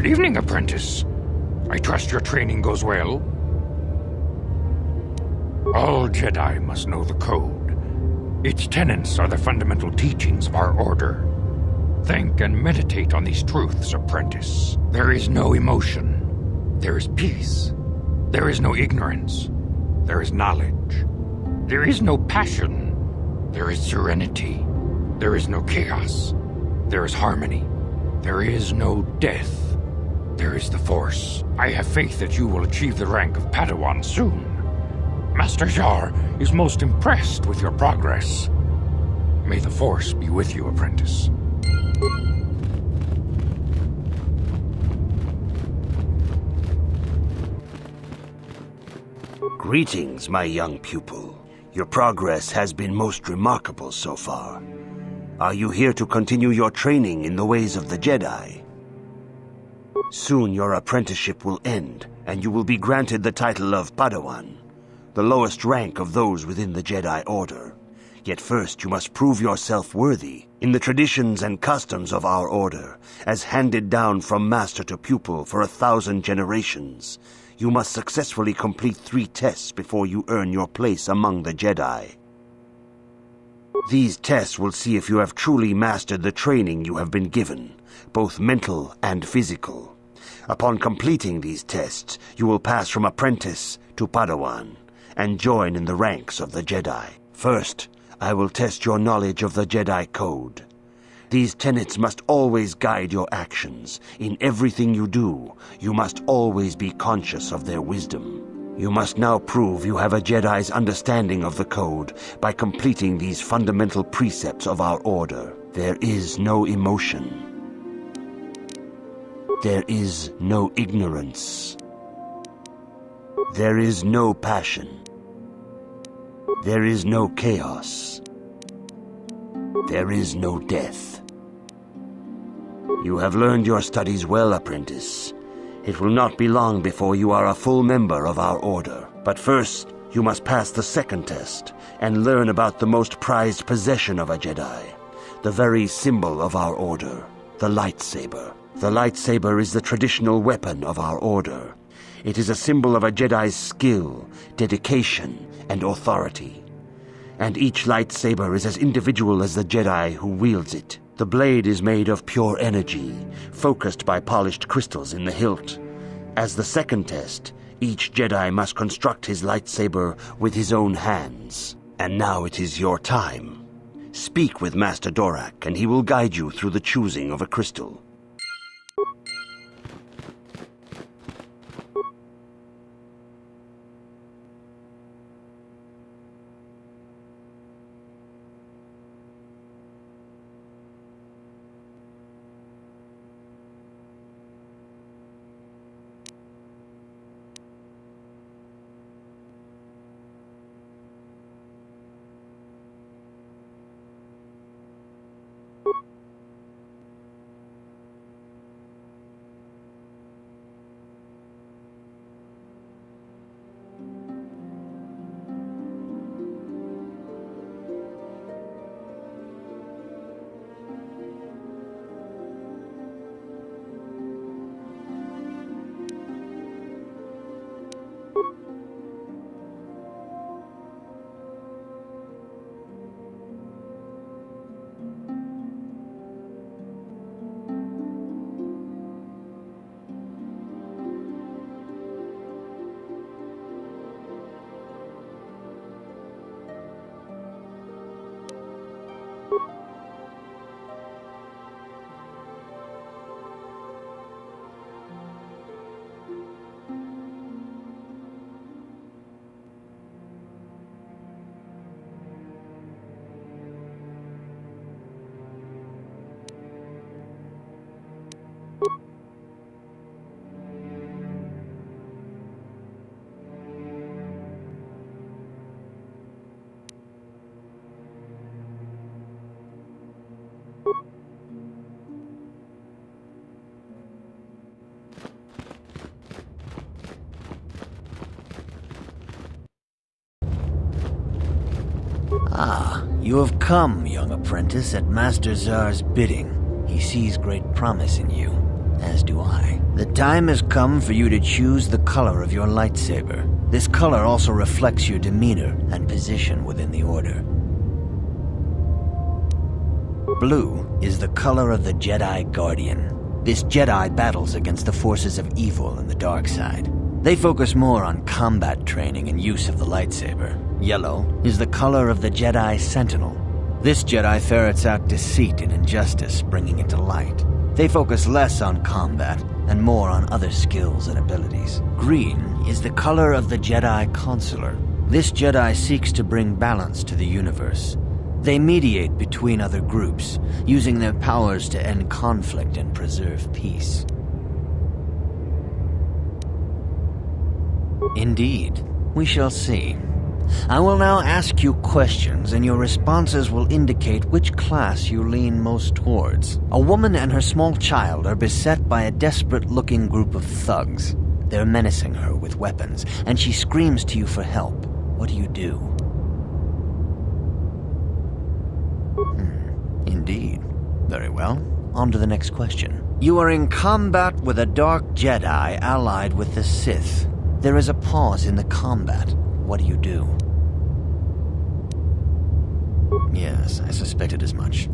Good evening, apprentice. I trust your training goes well. All Jedi must know the code. Its tenets are the fundamental teachings of our order. Think and meditate on these truths, apprentice. There is no emotion. There is peace. There is no ignorance. There is knowledge. There is no passion. There is serenity. There is no chaos. There is harmony. There is no death. There is the Force. I have faith that you will achieve the rank of Padawan soon. Master Jar is most impressed with your progress. May the Force be with you, apprentice. Greetings, my young pupil. Your progress has been most remarkable so far. Are you here to continue your training in the ways of the Jedi? Soon your apprenticeship will end, and you will be granted the title of Padawan, the lowest rank of those within the Jedi Order. Yet first you must prove yourself worthy in the traditions and customs of our order, as handed down from master to pupil for 1,000 generations. You must successfully complete 3 tests before you earn your place among the Jedi. These tests will see if you have truly mastered the training you have been given, both mental and physical. Upon completing these tests, you will pass from apprentice to Padawan and join in the ranks of the Jedi. First, I will test your knowledge of the Jedi Code. These tenets must always guide your actions. In everything you do, you must always be conscious of their wisdom. You must now prove you have a Jedi's understanding of the Code by completing these fundamental precepts of our order. There is no emotion. There is no ignorance. There is no passion. There is no chaos. There is no death. You have learned your studies well, apprentice. It will not be long before you are a full member of our order. But first, you must pass the second test and learn about the most prized possession of a Jedi, the very symbol of our order, the lightsaber. The lightsaber is the traditional weapon of our order. It is a symbol of a Jedi's skill, dedication, and authority. And each lightsaber is as individual as the Jedi who wields it. The blade is made of pure energy, focused by polished crystals in the hilt. As the second test, each Jedi must construct his lightsaber with his own hands. And now it is your time. Speak with Master Dorak, and he will guide you through the choosing of a crystal. Ah, you have come, young apprentice, at Master Zar's bidding. He sees great promise in you, As do I. The time has come for you to choose the color of your lightsaber. This color also reflects your demeanor and position within the Order. Blue is the color of the Jedi Guardian. This Jedi battles against the forces of evil and the dark side. They focus more on combat training and use of the lightsaber. Yellow is the color of the Jedi Sentinel. This Jedi ferrets out deceit and injustice, bringing it to light. They focus less on combat and more on other skills and abilities. Green is the color of the Jedi Consular. This Jedi seeks to bring balance to the universe. They mediate between other groups, using their powers to end conflict and preserve peace. Indeed, we shall see. I will now ask you questions, and your responses will indicate which class you lean most towards. A woman and her small child are beset by a desperate-looking group of thugs. They're menacing her with weapons, and she screams to you for help. What do you do? Indeed. Very well. On to the next question. You are in combat with a dark Jedi allied with the Sith. There is a pause in the combat. What do you do? Yes, I suspected as much.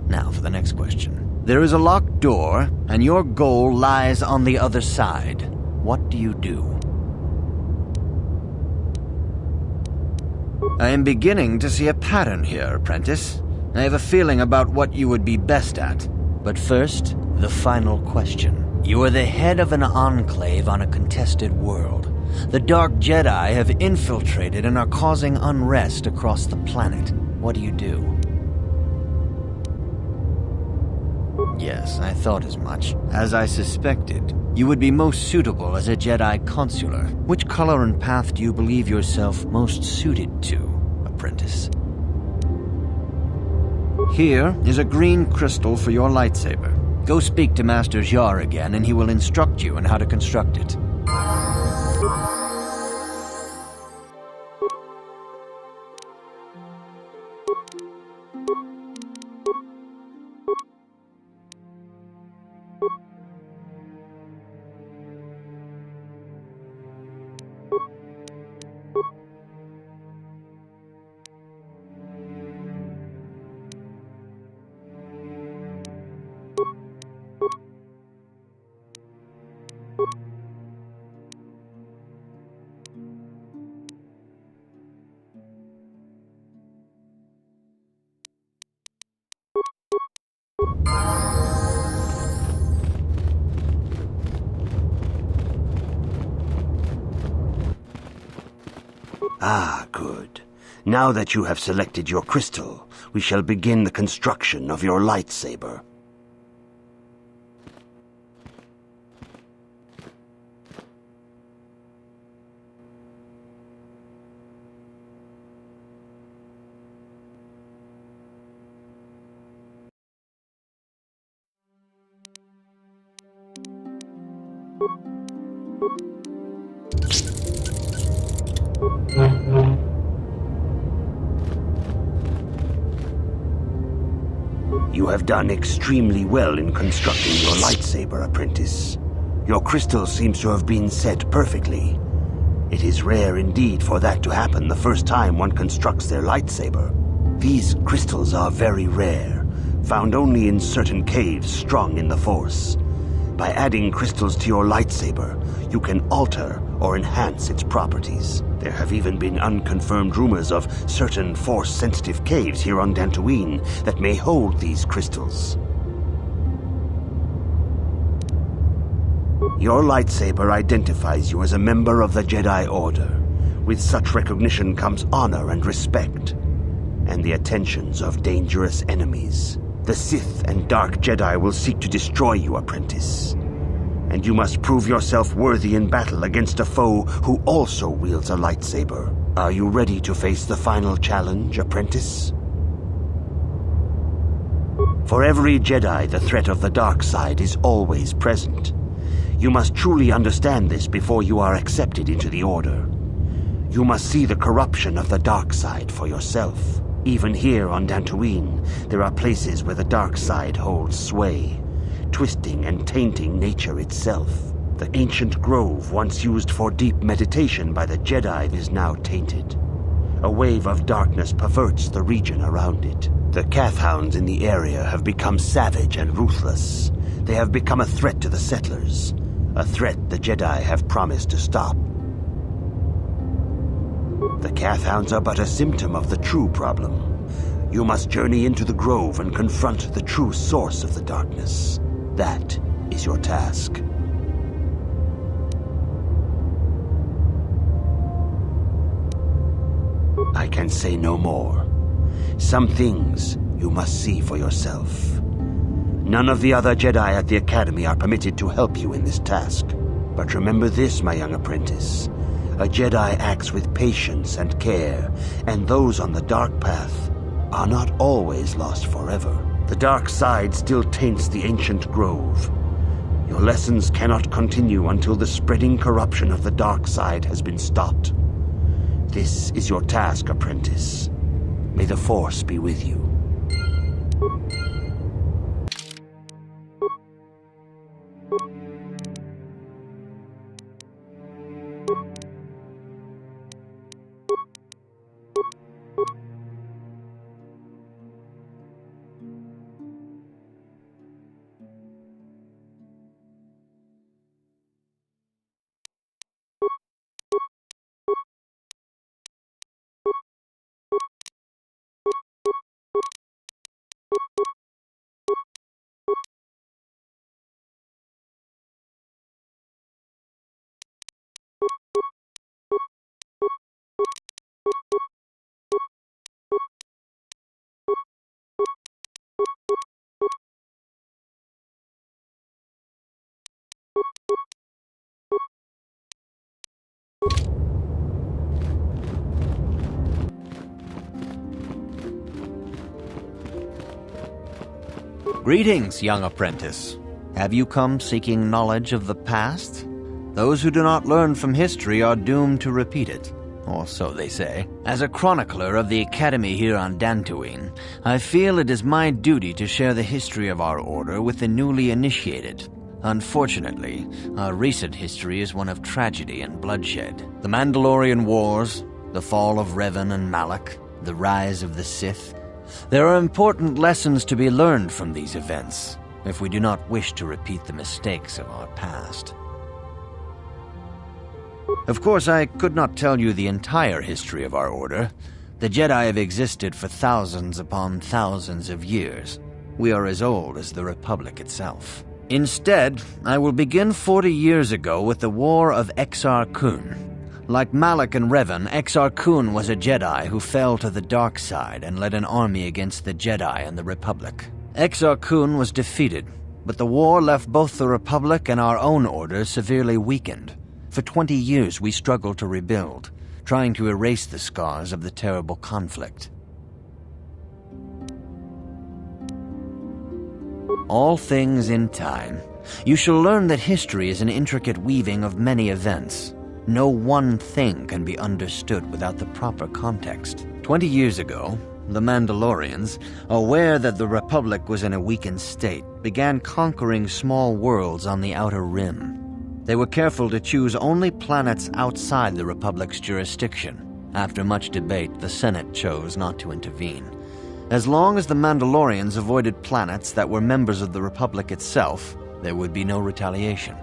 Now for the next question. There is a locked door, and your goal lies on the other side. What do you do? I am beginning to see a pattern here, apprentice. I have a feeling about what you would be best at. But first, the final question. You are the head of an enclave on a contested world. The Dark Jedi have infiltrated and are causing unrest across the planet. What do you do? Yes, I thought as much. As I suspected, you would be most suitable as a Jedi Consular. Which color and path do you believe yourself most suited to, apprentice? Here is a green crystal for your lightsaber. Go speak to Master Jar again, and he will instruct you on how to construct it. Ah, good. Now that you have selected your crystal, we shall begin the construction of your lightsaber. You have done extremely well in constructing your lightsaber, apprentice. Your crystal seems to have been set perfectly. It is rare indeed for that to happen the first time one constructs their lightsaber. These crystals are very rare, found only in certain caves strong in the Force. By adding crystals to your lightsaber, you can alter or enhance its properties. There have even been unconfirmed rumors of certain Force-sensitive caves here on Dantooine that may hold these crystals. Your lightsaber identifies you as a member of the Jedi Order. With such recognition comes honor and respect, and the attentions of dangerous enemies. The Sith and Dark Jedi will seek to destroy you, apprentice. And you must prove yourself worthy in battle against a foe who also wields a lightsaber. Are you ready to face the final challenge, apprentice? For every Jedi, the threat of the dark side is always present. You must truly understand this before you are accepted into the Order. You must see the corruption of the dark side for yourself. Even here on Dantooine, there are places where the dark side holds sway. twisting and tainting nature itself. The ancient grove once used for deep meditation by the Jedi is now tainted. A wave of darkness perverts the region around it. The Kathhounds in the area have become savage and ruthless. They have become a threat to the settlers, a threat the Jedi have promised to stop. The Kathhounds are but a symptom of the true problem. You must journey into the grove and confront the true source of the darkness. That is your task. I can say no more. Some things you must see for yourself. None of the other Jedi at the Academy are permitted to help you in this task. But remember this, my young apprentice. A Jedi acts with patience and care, and those on the dark path are not always lost forever. The dark side still taints the ancient grove. Your lessons cannot continue until the spreading corruption of the dark side has been stopped. This is your task, apprentice. May the Force be with you. Greetings, young apprentice. Have you come seeking knowledge of the past? Those who do not learn from history are doomed to repeat it, or so they say. As a chronicler of the Academy here on Dantooine, I feel it is my duty to share the history of our order with the newly initiated. Unfortunately, our recent history is one of tragedy and bloodshed. The Mandalorian Wars, the fall of Revan and Malak, the rise of the Sith. There are important lessons to be learned from these events, if we do not wish to repeat the mistakes of our past. Of course, I could not tell you the entire history of our order. The Jedi have existed for thousands upon thousands of years. We are as old as the Republic itself. Instead, I will begin 40 years ago with the War of Exar Kun. Like Malak and Revan, Exar Kun was a Jedi who fell to the dark side and led an army against the Jedi and the Republic. Exar Kun was defeated, but the war left both the Republic and our own order severely weakened. For 20 years we struggled to rebuild, trying to erase the scars of the terrible conflict. All things in time. You shall learn that history is an intricate weaving of many events. No one thing can be understood without the proper context. 20 years ago, the Mandalorians, aware that the Republic was in a weakened state, began conquering small worlds on the Outer Rim. They were careful to choose only planets outside the Republic's jurisdiction. After much debate, the Senate chose not to intervene. As long as the Mandalorians avoided planets that were members of the Republic itself, there would be no retaliation.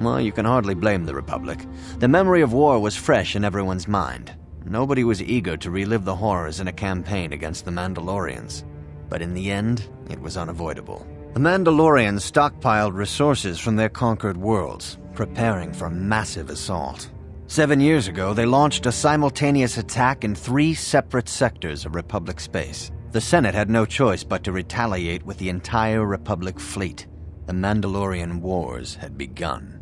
Well, you can hardly blame the Republic. The memory of war was fresh in everyone's mind. Nobody was eager to relive the horrors in a campaign against the Mandalorians. But in the end, it was unavoidable. The Mandalorians stockpiled resources from their conquered worlds, preparing for a massive assault. 7 years ago, they launched a simultaneous attack in 3 separate sectors of Republic space. The Senate had no choice but to retaliate with the entire Republic fleet. The Mandalorian Wars had begun.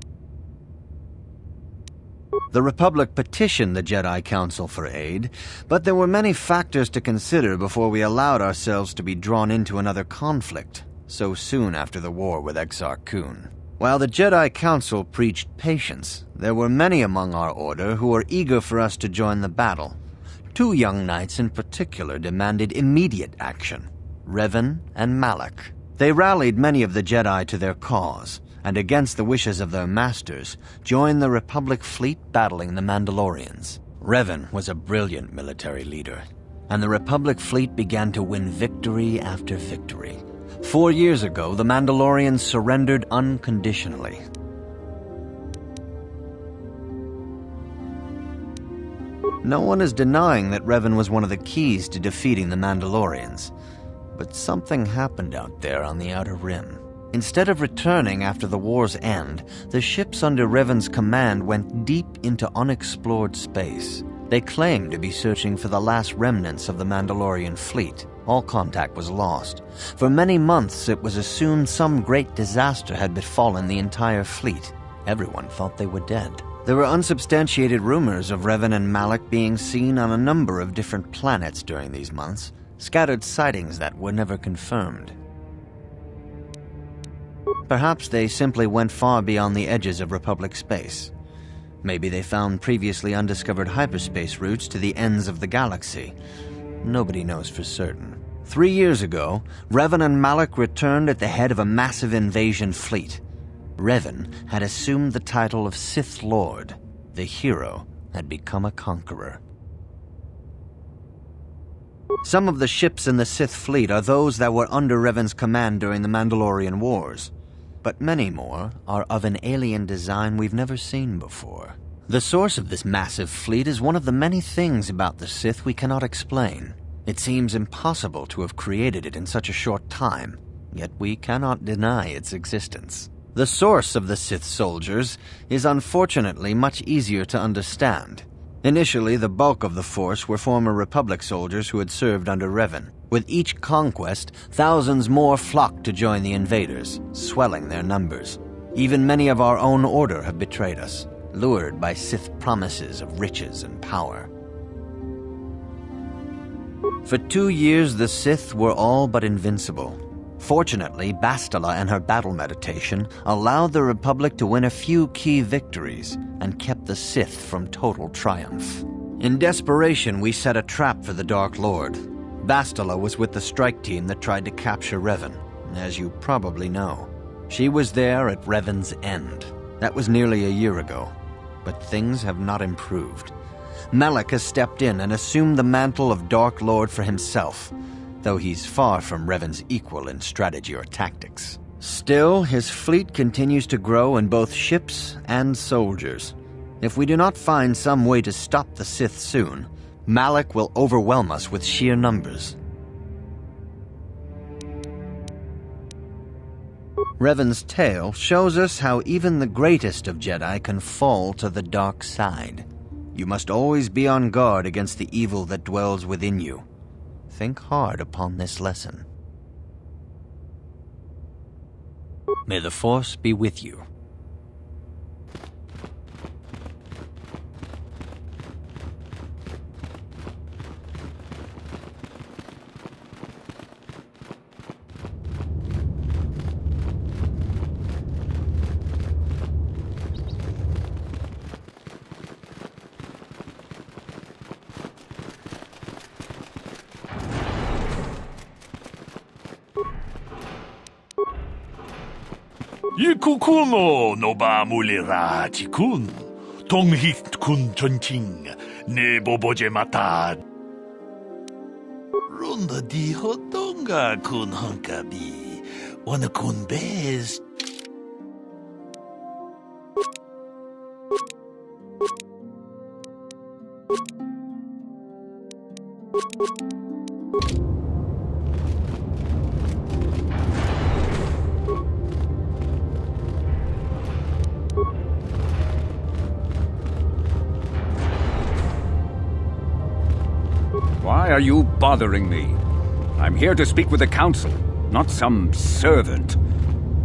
The Republic petitioned the Jedi Council for aid, but there were many factors to consider before we allowed ourselves to be drawn into another conflict, so soon after the war with Exar Kun. While the Jedi Council preached patience, there were many among our order who were eager for us to join the battle. Two young knights in particular demanded immediate action: Revan and Malak. They rallied many of the Jedi to their cause, and against the wishes of their masters, joined the Republic fleet battling the Mandalorians. Revan was a brilliant military leader, and the Republic fleet began to win victory after victory. 4 years ago, the Mandalorians surrendered unconditionally. No one is denying that Revan was one of the keys to defeating the Mandalorians, but something happened out there on the Outer Rim. Instead of returning after the war's end, the ships under Revan's command went deep into unexplored space. They claimed to be searching for the last remnants of the Mandalorian fleet. All contact was lost. For many months, it was assumed some great disaster had befallen the entire fleet. Everyone thought they were dead. There were unsubstantiated rumors of Revan and Malak being seen on a number of different planets during these months, scattered sightings that were never confirmed. Perhaps they simply went far beyond the edges of Republic space. Maybe they found previously undiscovered hyperspace routes to the ends of the galaxy. Nobody knows for certain. 3 years ago, Revan and Malak returned at the head of a massive invasion fleet. Revan had assumed the title of Sith Lord. The hero had become a conqueror. Some of the ships in the Sith fleet are those that were under Revan's command during the Mandalorian Wars, but many more are of an alien design we've never seen before. The source of this massive fleet is one of the many things about the Sith we cannot explain. It seems impossible to have created it in such a short time, yet we cannot deny its existence. The source of the Sith soldiers is unfortunately much easier to understand. Initially, the bulk of the force were former Republic soldiers who had served under Revan. With each conquest, thousands more flocked to join the invaders, swelling their numbers. Even many of our own order have betrayed us, lured by Sith promises of riches and power. For 2 years, the Sith were all but invincible. Fortunately, Bastila and her battle meditation allowed the Republic to win a few key victories and kept the Sith from total triumph. In desperation, we set a trap for the Dark Lord. Bastila was with the strike team that tried to capture Revan, as you probably know. She was there at Revan's end. That was nearly a year ago, but things have not improved. Malak has stepped in and assumed the mantle of Dark Lord for himself, though he's far from Revan's equal in strategy or tactics. Still, his fleet continues to grow in both ships and soldiers. If we do not find some way to stop the Sith soon, Malak will overwhelm us with sheer numbers. Revan's tale shows us how even the greatest of Jedi can fall to the dark side. You must always be on guard against the evil that dwells within you. Think hard upon this lesson. May the Force be with you. Ikukuno no ba mulira tikun. Tonghit kun chonching. Ne boboje mata. Runda di hotonga kun hunkabi. Wana kun bez. Why are you bothering me? I'm here to speak with the Council, not some servant.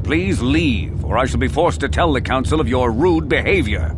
Please leave, or I shall be forced to tell the Council of your rude behavior.